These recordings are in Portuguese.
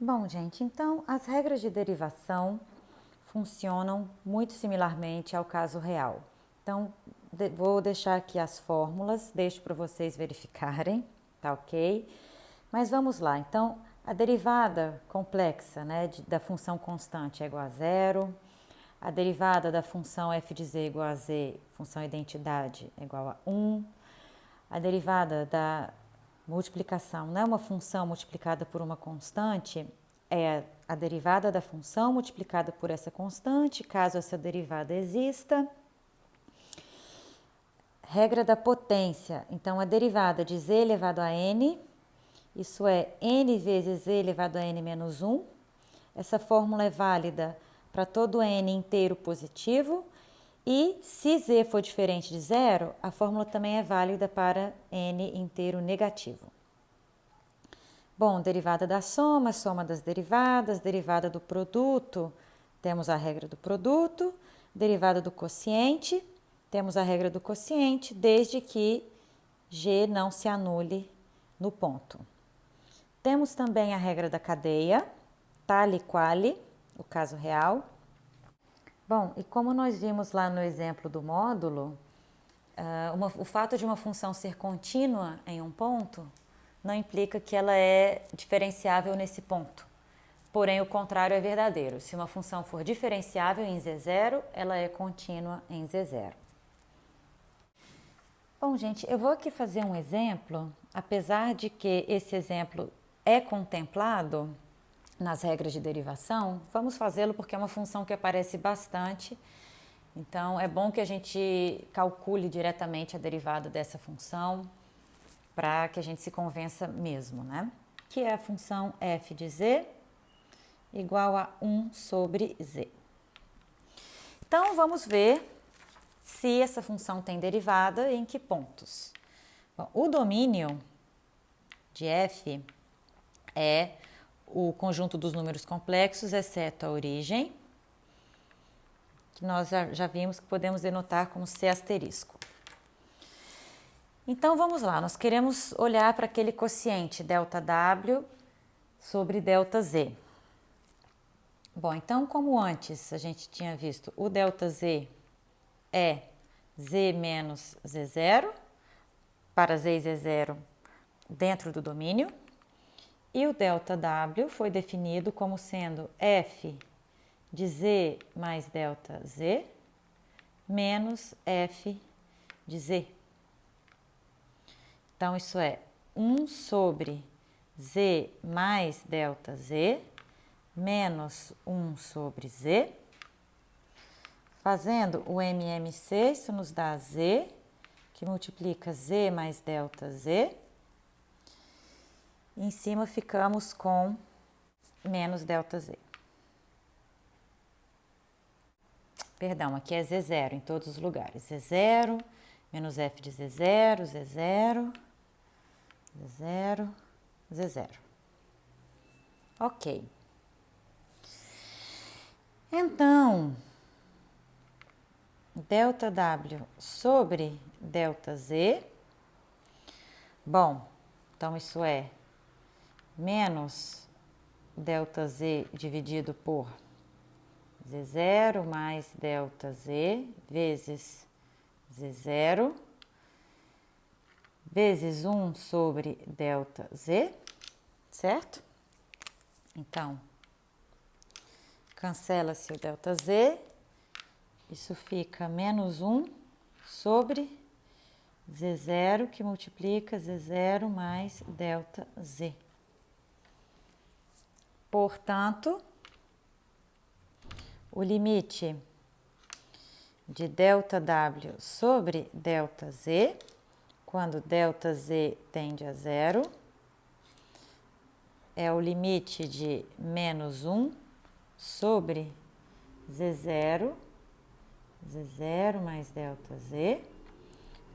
Bom, gente, então as regras de derivação funcionam muito similarmente ao caso real. Então, vou deixar aqui as fórmulas, deixo para vocês verificarem, tá ok? Mas vamos lá, então, a derivada complexa, né, da função constante é igual a zero, a derivada da função f de z igual a z, função identidade, é igual a 1, a derivada da multiplicação, não é uma função multiplicada por uma constante, é a derivada da função multiplicada por essa constante, caso essa derivada exista. Regra da potência, então a derivada de z elevado a n, isso é n vezes z elevado a n menos 1. Essa fórmula é válida para todo n inteiro positivo e se z for diferente de zero, a fórmula também é válida para n inteiro negativo. Bom, derivada da soma, soma das derivadas, derivada do produto, temos a regra do produto, derivada do quociente, temos a regra do quociente, desde que g não se anule no ponto. Temos também a regra da cadeia, tale quale, o caso real. Bom, e como nós vimos lá no exemplo do módulo, o fato de uma função ser contínua em um ponto não implica que ela é diferenciável nesse ponto. Porém, o contrário é verdadeiro. Se uma função for diferenciável em z0, ela é contínua em z0. Bom, gente, eu vou aqui fazer um exemplo, apesar de que esse exemplo é contemplado nas regras de derivação, vamos fazê-lo porque é uma função que aparece bastante. Então, é bom que a gente calcule diretamente a derivada dessa função para que a gente se convença mesmo, né? Que é a função f de z igual a 1 sobre z. Então, vamos ver se essa função tem derivada e em que pontos. Bom, o domínio de f é o conjunto dos números complexos, exceto a origem, que nós já vimos que podemos denotar como C asterisco. Então, vamos lá, nós queremos olhar para aquele quociente ΔW sobre ΔZ. Bom, então, como antes a gente tinha visto, o ΔZ é Z menos Z0, para Z e Z0 dentro do domínio, e o ΔW foi definido como sendo F de Z mais ΔZ menos F de Z. Então, isso é 1 sobre Z mais ΔZ menos 1 sobre Z. Fazendo o MMC, isso nos dá Z, que multiplica Z mais ΔZ. Em cima ficamos com menos ΔZ. Perdão, aqui é Z0 em todos os lugares. Z0, menos F de Z0, Z0, Z0, Z0. Ok. Então, ΔW sobre ΔZ. Bom, então isso é menos ΔZ dividido por Z0 mais ΔZ vezes Z0 vezes 1 sobre ΔZ, certo? Então, cancela-se o ΔZ, isso fica menos 1 sobre Z0, que multiplica Z0 mais ΔZ. Portanto, o limite de ΔW sobre ΔZ, quando ΔZ tende a zero, é o limite de menos 1 sobre Z0, Z0 mais ΔZ.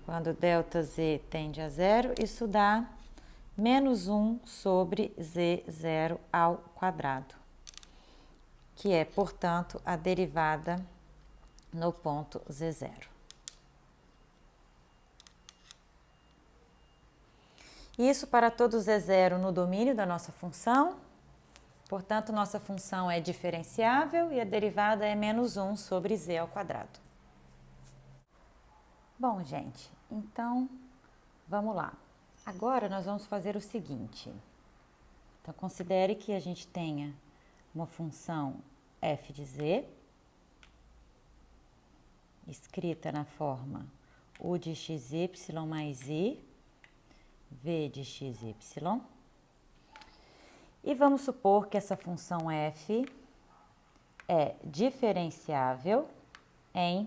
Quando ΔZ tende a zero, isso dá menos 1 sobre Z0 ao quadrado, que é, portanto, a derivada no ponto Z0. Isso para todo Z0 no domínio da nossa função. Portanto, nossa função é diferenciável e a derivada é menos 1 sobre z ao quadrado. Bom, gente, então vamos lá. Agora nós vamos fazer o seguinte. Então, considere que a gente tenha uma função f de z, escrita na forma u de xy mais i, v de xy. E vamos supor que essa função f é diferenciável em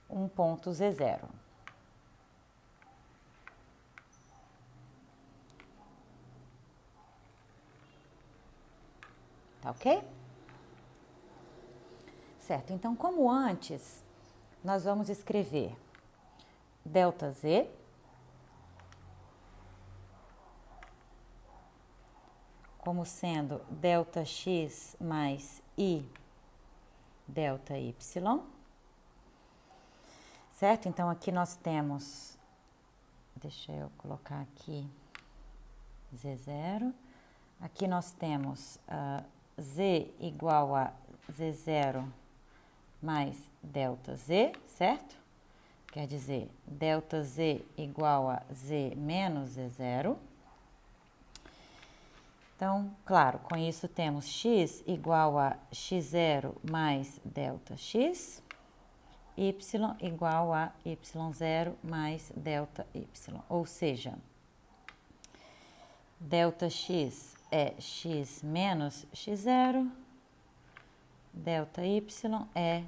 um ponto z0. Tá ok? Certo, então como antes, nós vamos escrever ΔZ como sendo ΔX mais I ΔY, certo? Então, aqui nós temos, deixa eu colocar aqui Z0, aqui nós temos Z igual a Z0 mais ΔZ, certo? Quer dizer, ΔZ igual a Z menos Z0. Então, claro, com isso temos x igual a x0 mais ΔX, y igual a y0 mais ΔY, ou seja, ΔX é x menos x0, ΔY é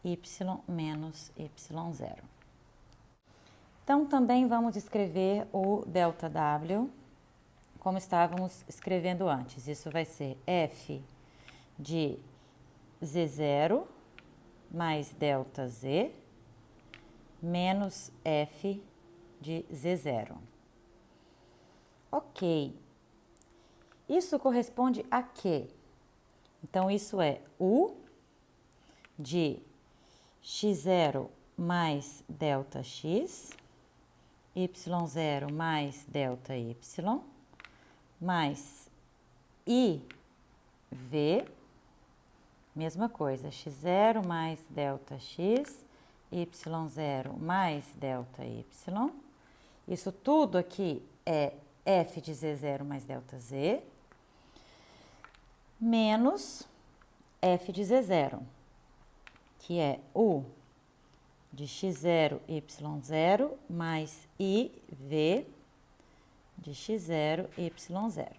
y menos y0. Então, também vamos escrever o ΔW como estávamos escrevendo antes. Isso vai ser f de z0 mais ΔZ menos f de z0. Ok. Isso corresponde a quê? Então, isso é u de x0 mais ΔX, y0 mais ΔY, mais IV, mesma coisa, x0 mais ΔX, y0 mais ΔY. Isso tudo aqui é f de z0 mais ΔZ, menos f de z0, que é u de x0, y0 mais IV de x0, y0.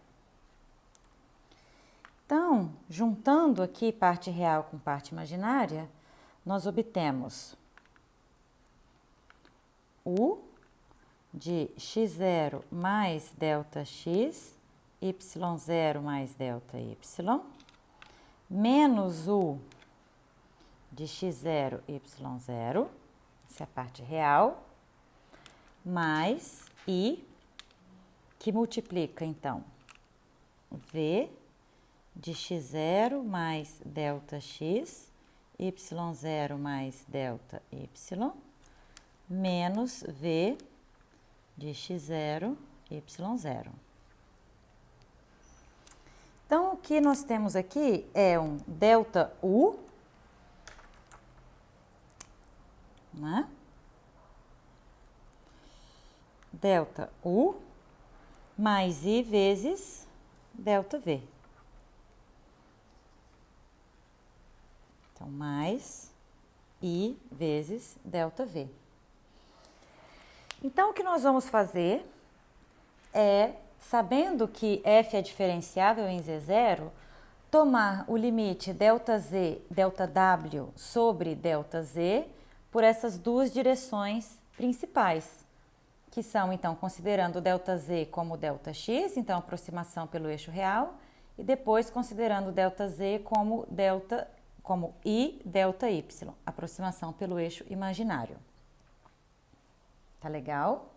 Então, juntando aqui parte real com parte imaginária, nós obtemos u de x0 mais ΔX, y0 mais ΔY, menos u de x0, y0, essa é a parte real, mais i, que multiplica, então, v de x0 mais ΔX, y0 mais ΔY, menos v de x0, y0. Então, o que nós temos aqui é um ΔU, né? ΔU mais I vezes ΔV. Então, mais I vezes ΔV. Então, o que nós vamos fazer é, sabendo que f é diferenciável em z0, tomar o limite ΔZ, ΔW sobre ΔZ por essas duas direções principais, que são, então, considerando ΔZ como ΔX, então, aproximação pelo eixo real, e depois considerando ΔZ como I ΔY, aproximação pelo eixo imaginário. Tá legal?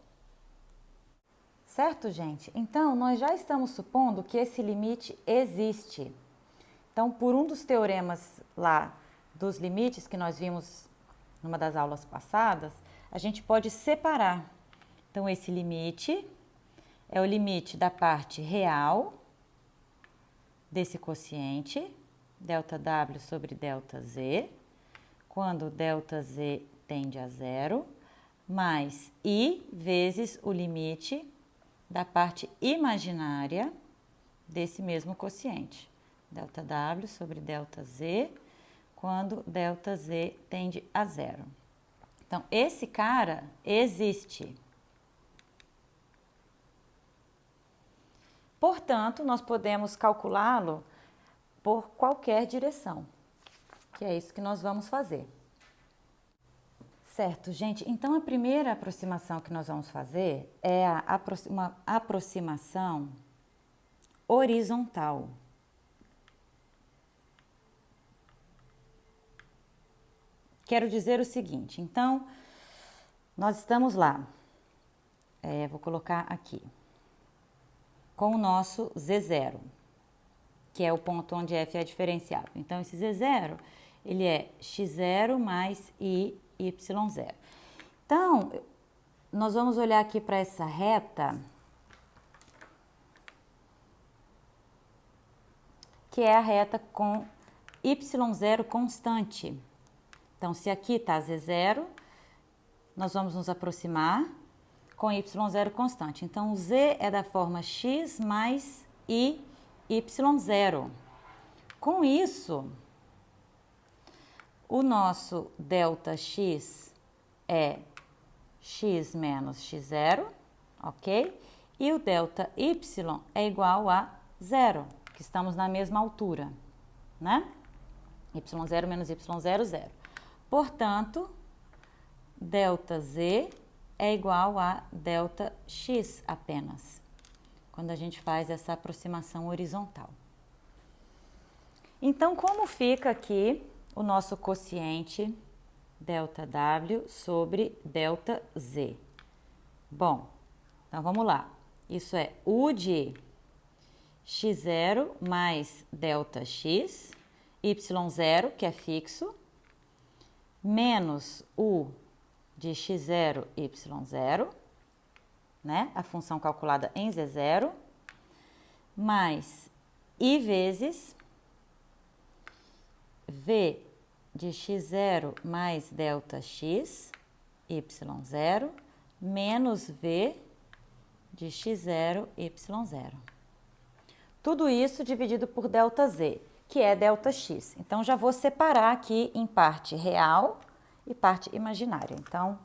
Certo, gente? Então, nós já estamos supondo que esse limite existe. Então, por um dos teoremas lá dos limites que nós vimos numa das aulas passadas, a gente pode separar. Então, esse limite é o limite da parte real desse quociente, ΔW sobre ΔZ, quando ΔZ tende a zero, mais I vezes o limite da parte imaginária desse mesmo quociente, ΔW sobre ΔZ, quando ΔZ tende a zero. Então, esse cara existe. Portanto, nós podemos calculá-lo por qualquer direção, que é isso que nós vamos fazer. Certo, gente? Então, a primeira aproximação que nós vamos fazer é uma aproximação horizontal. Quero dizer o seguinte, então, nós estamos lá, vou colocar aqui, com o nosso Z0, que é o ponto onde f é diferenciável. Então, esse Z0, ele é x0 mais y0. Então, nós vamos olhar aqui para essa reta, que é a reta com y0 constante. Então, se aqui está Z0, nós vamos nos aproximar com y0 constante. Então, o z é da forma x mais y0. Com isso, o nosso ΔX é x menos x0, ok? E o ΔY é igual a zero, que estamos na mesma altura, né? y0 menos y0, zero. Portanto, ΔZ é igual a ΔX apenas, quando a gente faz essa aproximação horizontal. Então, como fica aqui o nosso quociente ΔW sobre ΔZ? Bom, então vamos lá. Isso é U de x0 mais ΔX, y0, que é fixo, menos U de x0, y0, né? A função calculada em Z0, mais I vezes V de x0 mais ΔX, y0, menos V de x0, y0. Tudo isso dividido por ΔZ, que é ΔX. Então, já vou separar aqui em parte real e parte imaginária. Então,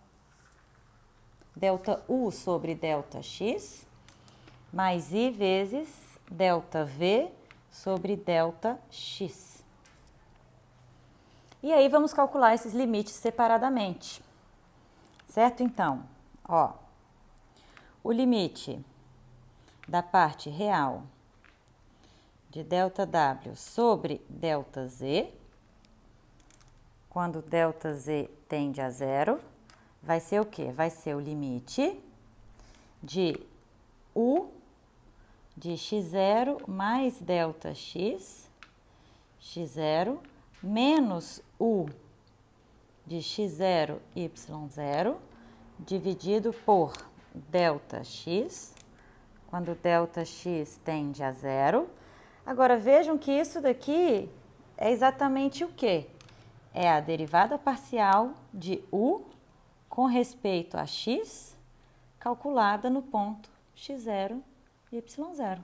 ΔU sobre ΔX, mais I vezes ΔV sobre ΔX. E aí, vamos calcular esses limites separadamente, certo? Então, ó, o limite da parte real de ΔW sobre ΔZ, quando ΔZ tende a zero, vai ser o quê? Vai ser o limite de U de x0 mais ΔX, x0, menos U de x0, y0, dividido por ΔX, quando ΔX tende a zero. Agora, vejam que isso daqui é exatamente o quê? É a derivada parcial de U com respeito a x, calculada no ponto x0 e y0.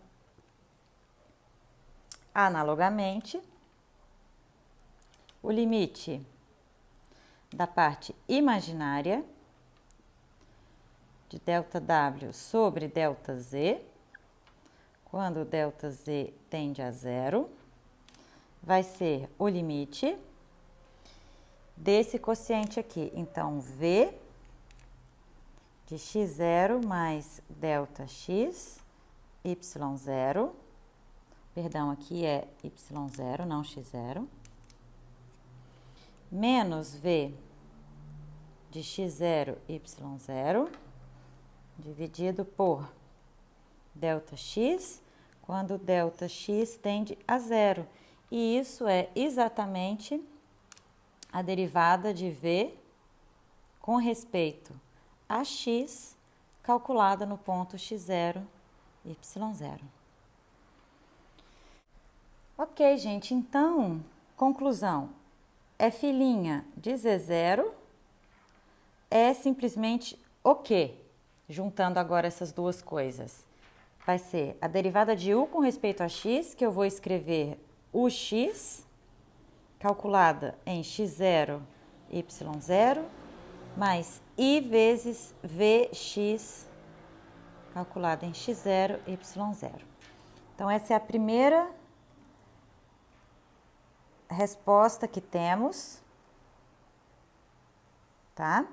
Analogamente, o limite da parte imaginária de ΔW sobre ΔZ, quando ΔZ tende a zero, vai ser o limite desse quociente aqui. Então, V de x0 mais ΔX, y0, perdão, aqui é y0, não x0, menos V de x0, y0, dividido por ΔX, quando ΔX tende a zero. E isso é exatamente a derivada de V com respeito a x, calculada no ponto x0, y0. Ok, gente, então, conclusão. F' de Z0 é simplesmente o quê? Juntando agora essas duas coisas. Vai ser a derivada de u com respeito a x, que eu vou escrever ux, calculada em x0, y0, mais i vezes vx, calculada em x0, y0. Então, essa é a primeira resposta que temos, tá?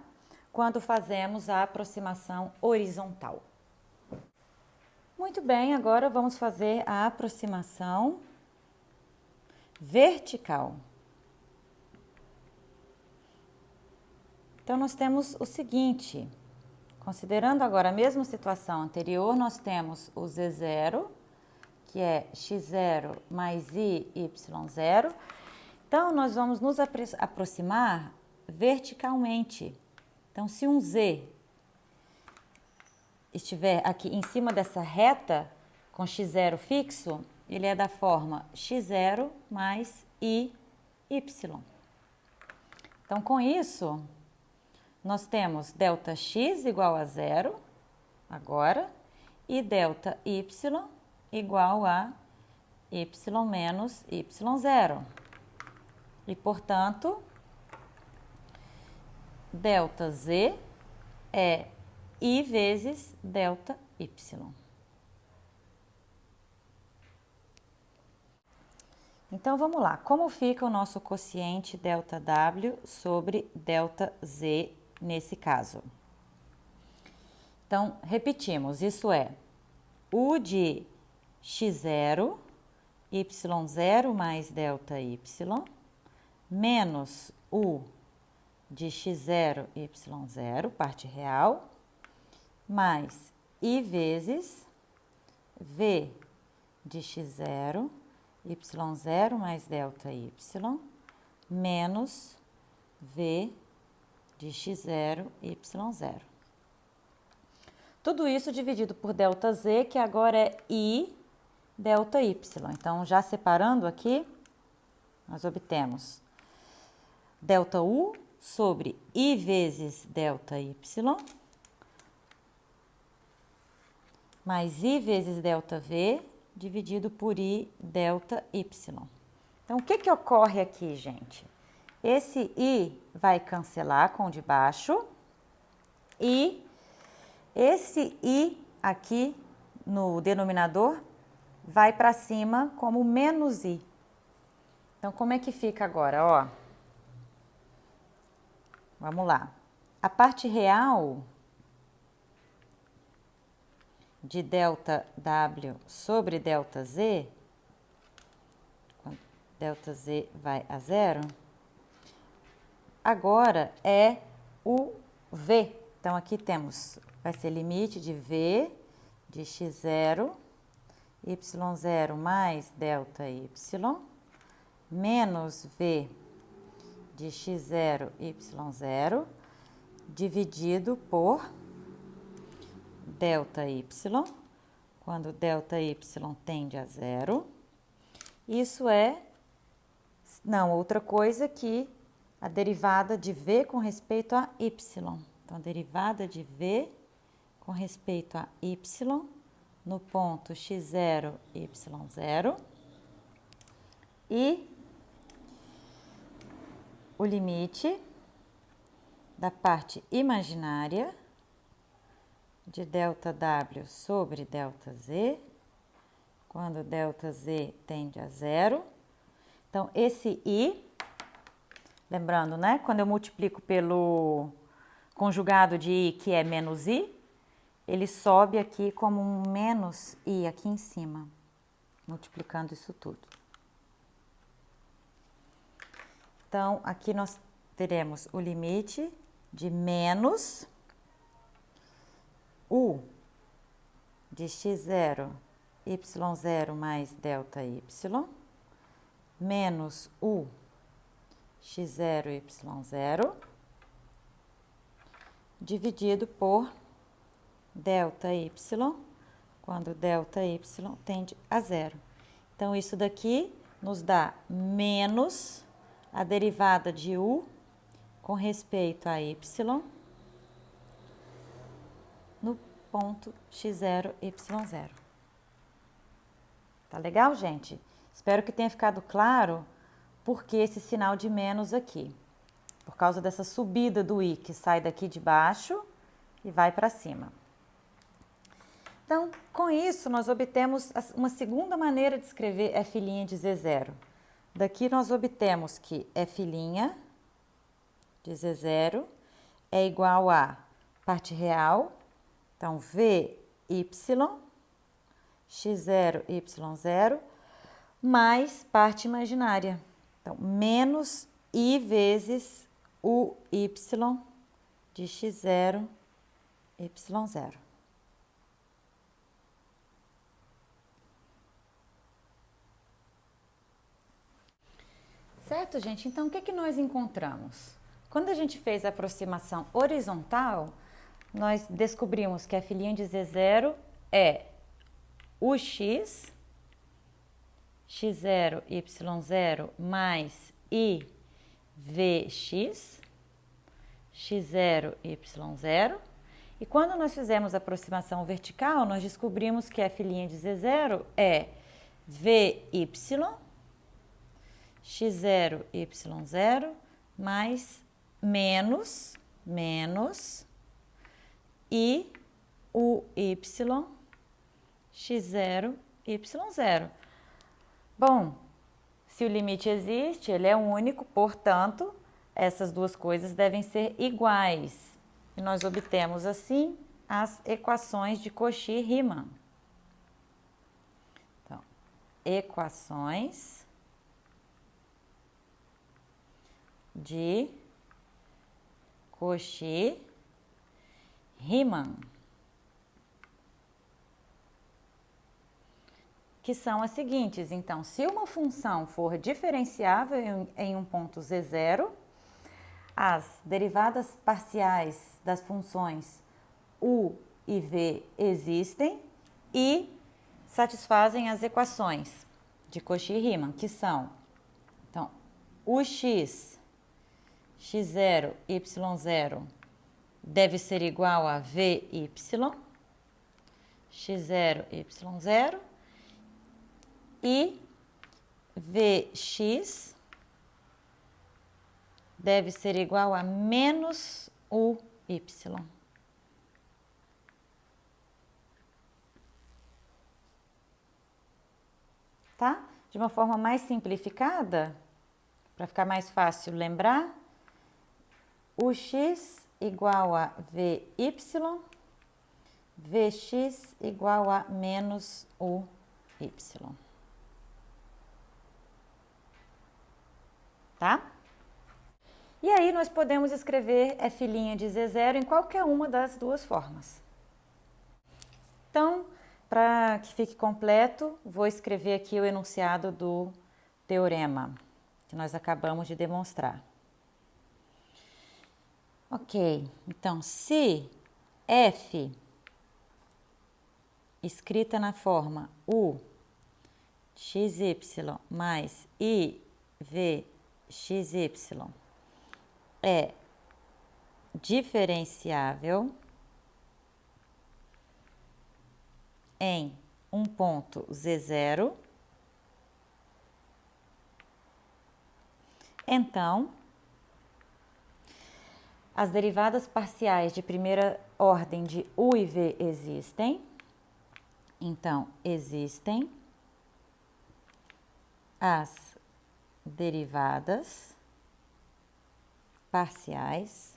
Quando fazemos a aproximação horizontal. Muito bem, agora vamos fazer a aproximação vertical. Então, nós temos o seguinte, considerando agora a mesma situação anterior, nós temos o Z0, que é x0 mais i, y0. Então, nós vamos nos aproximar verticalmente. Então, se um z estiver aqui em cima dessa reta com x0 fixo, ele é da forma x0 mais i, y. Então, com isso, nós temos ΔX igual a 0, agora, e ΔY igual a y menos y0. E, portanto, ΔZ é I vezes ΔY. Então, vamos lá. Como fica o nosso quociente ΔW sobre ΔZ nesse caso? Então, repetimos. Isso é U de x0, y0 mais ΔY, menos U de x0, y0, parte real, mais I vezes V de x0, y0 mais ΔY, menos V de x0, y0. Tudo isso dividido por ΔZ, que agora é I ΔY. Então, já separando aqui, nós obtemos ΔU sobre I vezes ΔY, mais I vezes ΔV, dividido por I ΔY. Então, o que ocorre aqui, gente? Esse I vai cancelar com o de baixo e esse I aqui no denominador vai para cima como menos I. Então, como é que fica agora? Ó, vamos lá. A parte real de ΔW sobre ΔZ, quando ΔZ vai a 0, agora é o V. Então, aqui temos, vai ser limite de V de x0, y0 mais ΔY, menos V de x0, y0, dividido por ΔY, quando ΔY tende a 0. Isso é, não, outra coisa que a derivada de V com respeito a Y. Então, a derivada de V com respeito a Y no ponto x0, y0 e o limite da parte imaginária de ΔW sobre ΔZ, quando ΔZ tende a 0. Então, esse I, lembrando, né? Quando eu multiplico pelo conjugado de I, que é menos I, ele sobe aqui como um menos I aqui em cima, multiplicando isso tudo. Então, aqui nós teremos o limite de menos U de x0, y0 mais ΔY, menos U x0, y0, dividido por ΔY, quando ΔY tende a 0. Então, isso daqui nos dá menos a derivada de u com respeito a y no ponto x0, y0. Tá legal, gente? Espero que tenha ficado claro por que esse sinal de menos aqui. Por causa dessa subida do i que sai daqui de baixo e vai para cima. Então, com isso, nós obtemos uma segunda maneira de escrever f' de z0. Daqui nós obtemos que f' de z0 é igual a parte real, então vy x0, y0, mais parte imaginária. Então, menos i vezes o y de x0, y0. Certo, gente? Então, o que nós encontramos? Quando a gente fez a aproximação horizontal, nós descobrimos que f' de z0 é o x, x0, y0 mais i vx, x0, y0. E quando nós fizemos a aproximação vertical, nós descobrimos que f' de z0 é vy, x0, y0 mais menos i u y x0, y0. Bom, se o limite existe, ele é único, portanto, essas duas coisas devem ser iguais. E nós obtemos, assim, as equações de Cauchy-Riemann. Então, equações de Cauchy-Riemann, que são as seguintes. Então, se uma função for diferenciável em um ponto z0, as derivadas parciais das funções u e v existem e satisfazem as equações de Cauchy-Riemann, que são, então, o x, x0, y0 deve ser igual a vy, x0, y0, e vx deve ser igual a menos o y. Tá? De uma forma mais simplificada, para ficar mais fácil lembrar, o x igual a vy, vx igual a menos o y. Tá? E aí nós podemos escrever f' de z0 em qualquer uma das duas formas. Então, para que fique completo, vou escrever aqui o enunciado do teorema que nós acabamos de demonstrar. Ok, então, se f, escrita na forma u xy mais i v xy, é diferenciável em um ponto z0, então, as derivadas parciais de primeira ordem de u e v existem. Então, existem as derivadas parciais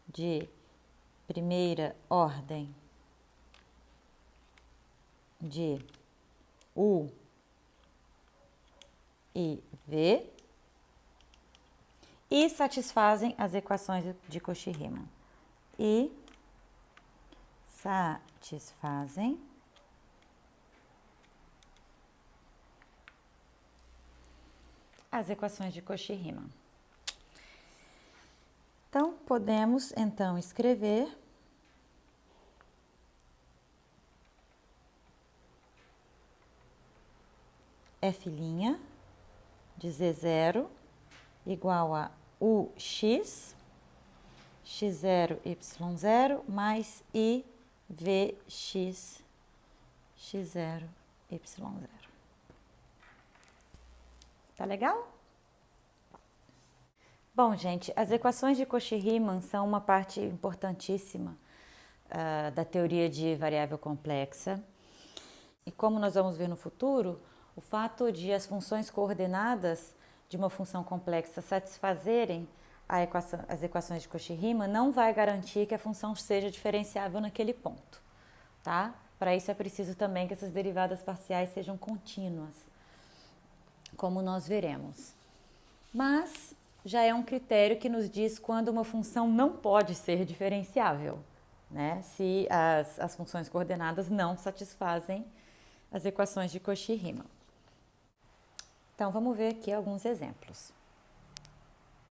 de primeira ordem de u e v e satisfazem as equações de Cauchy-Riemann. E satisfazem as equações de Cauchy-Riemann. Então, podemos, então, escrever